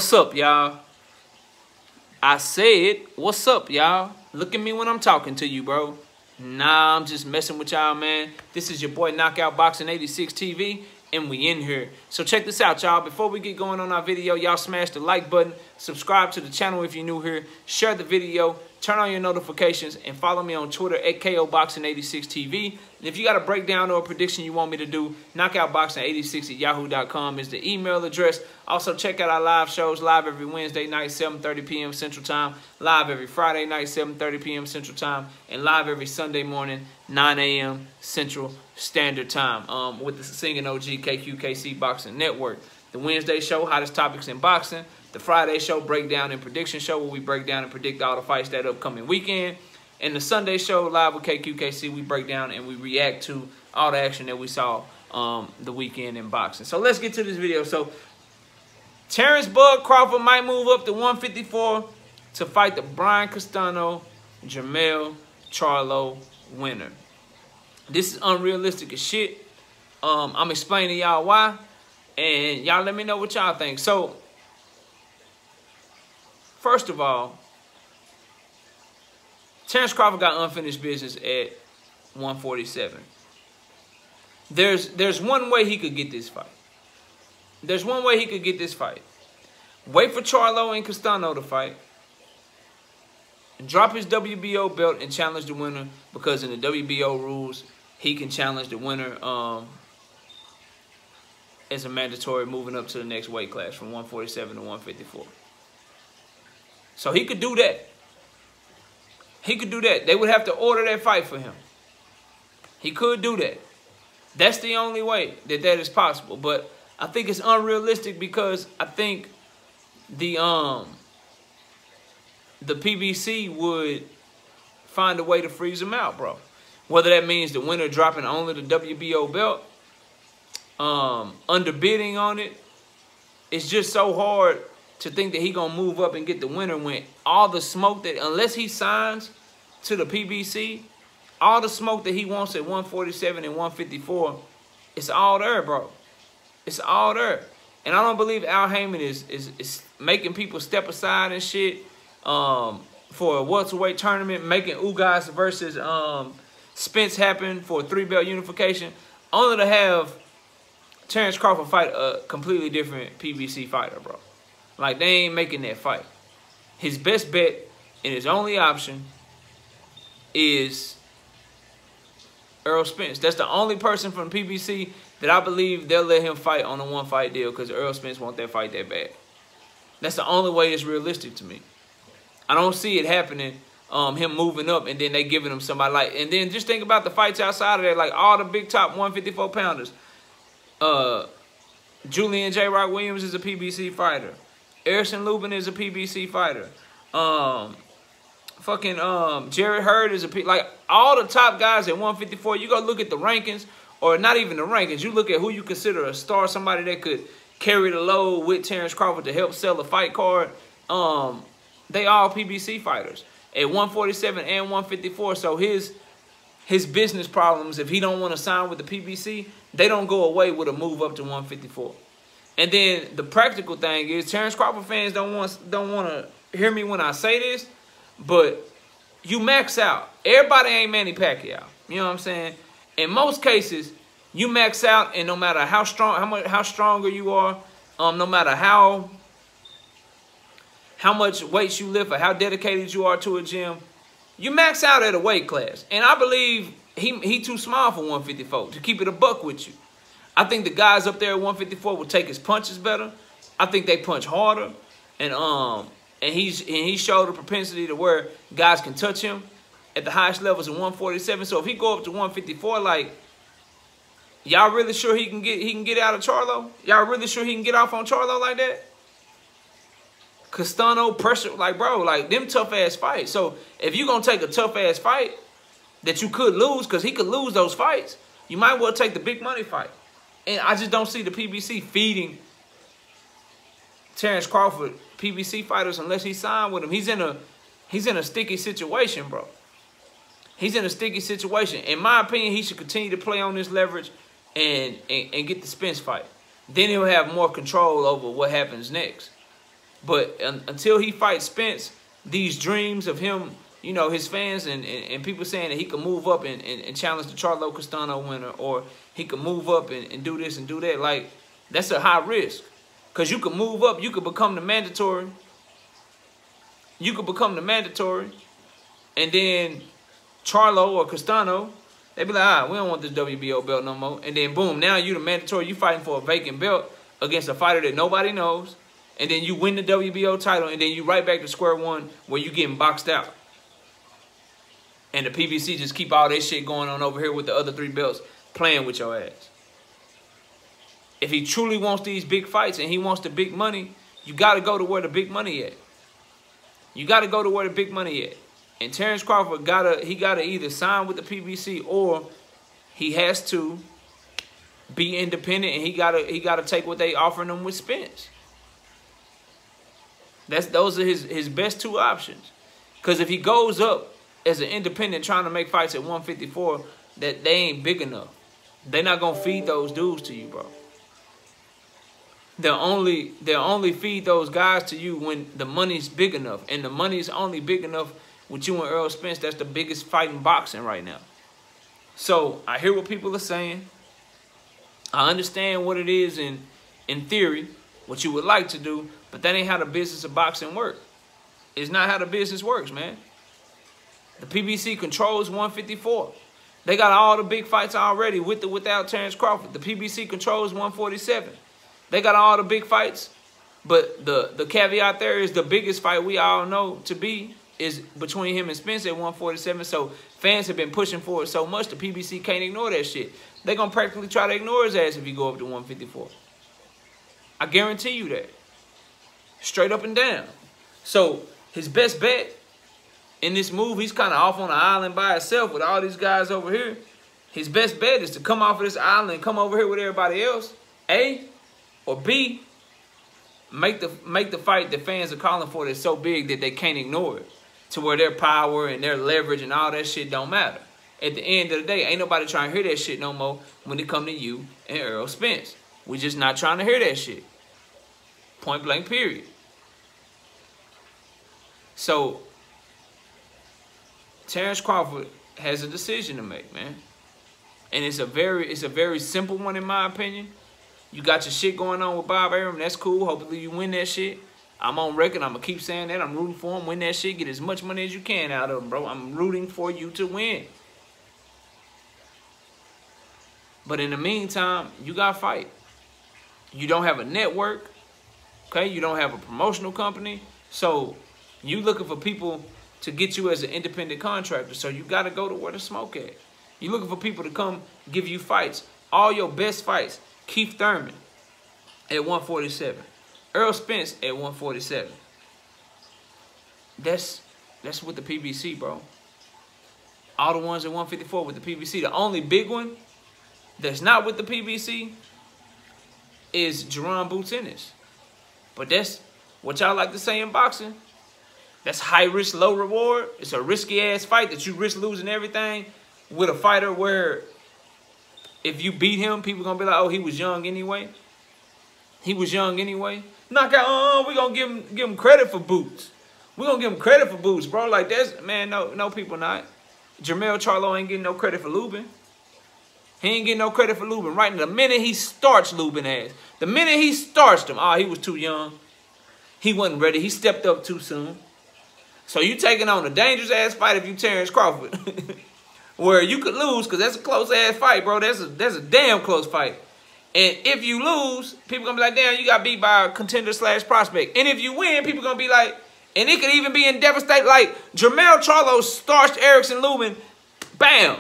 What's up, y'all? I said, what's up, y'all? Look at me when I'm talking to you, bro. Nah, I'm just messing with y'all, man. This is your boy Knockout Boxing 86 TV, and we in here. So check this out, y'all. Before we get going on our video, y'all smash the like button, subscribe to the channel if you're new here, share the video, turn on your notifications, and follow me on Twitter at KOBoxing86TV. And if you got a breakdown or a prediction you want me to do, knockoutboxing86@yahoo.com is the email address. Also, check out our live shows, live every Wednesday night, 7:30 p.m. Central Time, live every Friday night, 7:30 p.m. Central Time, and live every Sunday morning, 9 a.m. Central Standard Time with the singing OG KQKC Boxing Network. The Wednesday show, hottest topics in boxing. The Friday show, breakdown and prediction show, where we break down and predict all the fights that upcoming weekend. And the Sunday show, live with KQKC, we break down and we react to all the action that we saw the weekend in boxing. So let's get to this video. So Terence Bud Crawford might move up to 154 to fight the Brian Castano, Jermell Charlo winner. This is unrealistic as shit. I'm explaining to y'all why. And y'all let me know what y'all think. So, first of all, Terence Crawford got unfinished business at 147. There's one way he could get this fight. There's one way he could get this fight. Wait for Charlo and Castano to fight. Drop his WBO belt and challenge the winner, because in the WBO rules, he can challenge the winner as a mandatory moving up to the next weight class from 147 to 154. So he could do that. He could do that. They would have to order that fight for him. He could do that. That's the only way that is possible. But I think it's unrealistic, because I think the PBC would find a way to freeze him out, bro. Whether that means the winner dropping only the WBO belt, underbidding on it. It's just so hard to think that he gonna move up and get the winner when all the smoke that, unless he signs to the PBC, all the smoke that he wants at 147 and 154, it's all there, bro. It's all there. And I don't believe Al Heyman is making people step aside and shit for a welterweight tournament, making Ugas versus Spence happen for a 3-belt unification, only to have Terence Crawford fight a completely different PBC fighter, bro. Like, they ain't making that fight. His best bet and his only option is Earl Spence. That's the only person from PBC that I believe they'll let him fight on a one-fight deal, because Earl Spence want that fight that bad. That's the only way it's realistic to me. I don't see it happening, him moving up and then they giving him somebody like... And then just think about the fights outside of that, like all the big top 154-pounders. Julian J. Rock Williams is a PBC fighter. Erison Lubin is a PBC fighter. Jared Hurd is like all the top guys at 154. You go look at the rankings, or not even the rankings. You look at who you consider a star, somebody that could carry the load with Terence Crawford to help sell the fight card. They all PBC fighters at 147 and 154. So his business problems, if he don't want to sign with the PBC, they don't go away with a move up to 154. And then the practical thing is, Terence Crawford fans don't want to hear me when I say this, but you max out. Everybody ain't Manny Pacquiao. You know what I'm saying? In most cases, you max out, and no matter how stronger you are, no matter how much weight you lift or how dedicated you are to a gym, you max out at a weight class. And I believe he too small for 154, to keep it a buck with you. I think the guys up there at 154 will take his punches better. I think they punch harder. And he showed a propensity to where guys can touch him at the highest levels in 147. So if he go up to 154, like, y'all really sure he can get out of Charlo? Y'all really sure he can get off on Charlo like that? Castano pressure, like, bro, like, them tough-ass fights. So if you're going to take a tough-ass fight that you could lose, because he could lose those fights, you might well take the big money fight. And I just don't see the PBC feeding Terence Crawford PBC fighters unless he signed with him. He's in a sticky situation, bro. He's in a sticky situation. In my opinion, he should continue to play on this leverage and get the Spence fight. Then he'll have more control over what happens next. But until he fights Spence, these dreams of him, you know, his fans and people saying that he can move up and challenge the Charlo Castano winner, or he can move up and do this and do that, like, that's a high risk. Because you can move up, you could become the mandatory. You could become the mandatory. And then Charlo or Castano, they be like, we don't want this WBO belt no more. And then boom, now you the mandatory, you fighting for a vacant belt against a fighter that nobody knows. And then you win the WBO title, and then you right back to square one where you getting boxed out. And the PBC just keep all this shit going on over here with the other 3 belts playing with your ass. If he truly wants these big fights and he wants the big money, you got to go to where the big money at. You got to go to where the big money at. And Terence Crawford gotta either sign with the PBC, or he has to be independent, and he gotta take what they offering him with Spence. Those are his best 2 options. Because if he goes up as an independent trying to make fights at 154, that they ain't big enough. They're not gonna feed those dudes to you, bro. They'll only feed those guys to you when the money's big enough. And the money's only big enough with you and Errol Spence. That's the biggest fight in boxing right now. So I hear what people are saying. I understand what it is in theory, what you would like to do, but that ain't how the business of boxing works. It's not how the business works, man. The PBC controls 154. They got all the big fights already with or without Terence Crawford. The PBC controls 147. They got all the big fights, but the caveat there is the biggest fight we all know to be is between him and Spence at 147. So fans have been pushing for it so much, the PBC can't ignore that shit. They're going to practically try to ignore his ass if you go up to 154. I guarantee you that. Straight up and down. So his best bet in this move, he's kind of off on an island by himself with all these guys over here. His best bet is to come off of this island and come over here with everybody else. A, or B, make the fight that fans are calling for that's so big that they can't ignore it, to where their power and their leverage and all that shit don't matter. At the end of the day, ain't nobody trying to hear that shit no more when it come to you and Errol Spence. We just not trying to hear that shit. Point blank, period. So Terence Crawford has a decision to make, man. And it's a very simple one in my opinion. You got your shit going on with Bob Arum. That's cool. Hopefully you win that shit. I'm on record. I'm going to keep saying that. I'm rooting for him. Win that shit. Get as much money as you can out of him, bro. I'm rooting for you to win. But in the meantime, you got to fight. You don't have a network. Okay? You don't have a promotional company. So you looking for people to get you as an independent contractor. So you got to go to where the smoke at. You looking for people to come give you fights. All your best fights. Keith Thurman at 147. Errol Spence at 147. That's with the PBC, bro. All the ones at 154 with the PBC. The only big one that's not with the PBC is Jerron Boots Ennis. But that's what y'all like to say in boxing. That's high risk, low reward. It's a risky ass fight that you risk losing everything with a fighter where if you beat him, people gonna be like, oh, he was young anyway. He was young anyway. Knockout, we gonna give him credit for Boots. We gonna give him credit for Boots, bro. Like that's, man, no people not. Jermell Charlo ain't getting no credit for Lubin. He ain't getting no credit for Lubin. Right, the minute he starched Lubin ass, the minute he starched him, he was too young. He wasn't ready. He stepped up too soon. So you taking on a dangerous ass fight if you Terence Crawford. Where you could lose, because that's a close-ass fight, bro. That's a damn close fight. And if you lose, people going to be like, damn, you got beat by a contender/prospect. And if you win, people going to be like, and it could even be in devastating, like, Jermell Charlo starched Erickson Lubin, bam,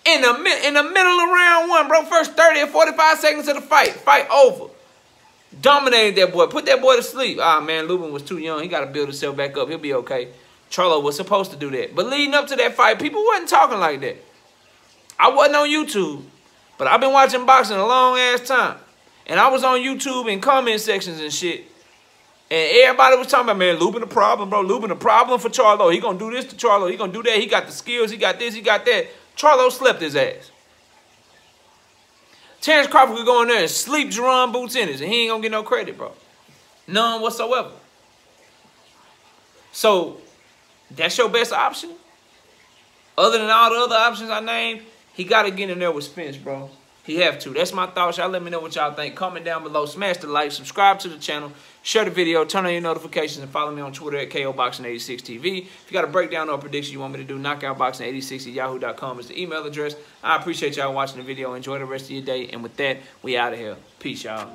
in the middle of round 1, bro. First 30 or 45 seconds of the fight over. Dominated that boy, put that boy to sleep. Man, Lubin was too young. He got to build himself back up. He'll be okay. Charlo was supposed to do that. But leading up to that fight, people wasn't talking like that. I wasn't on YouTube, but I've been watching boxing a long-ass time. And I was on YouTube in comment sections and shit. And everybody was talking about, man, Lubin the problem, bro. Lubin the problem for Charlo. He going to do this to Charlo. He going to do that. He got the skills. He got this. He got that. Charlo slept his ass. Terence Crawford could go in there and sleep Jerron Boots Ennis, and he ain't going to get no credit, bro. None whatsoever. So that's your best option? Other than all the other options I named, he got to get in there with Spence, bro. He have to. That's my thoughts. Y'all let me know what y'all think. Comment down below. Smash the like. Subscribe to the channel. Share the video. Turn on your notifications. And follow me on Twitter at KOBoxing86TV. If you got a breakdown or prediction you want me to do, knockoutboxing86@yahoo.com is the email address. I appreciate y'all watching the video. Enjoy the rest of your day. And with that, we out of here. Peace, y'all.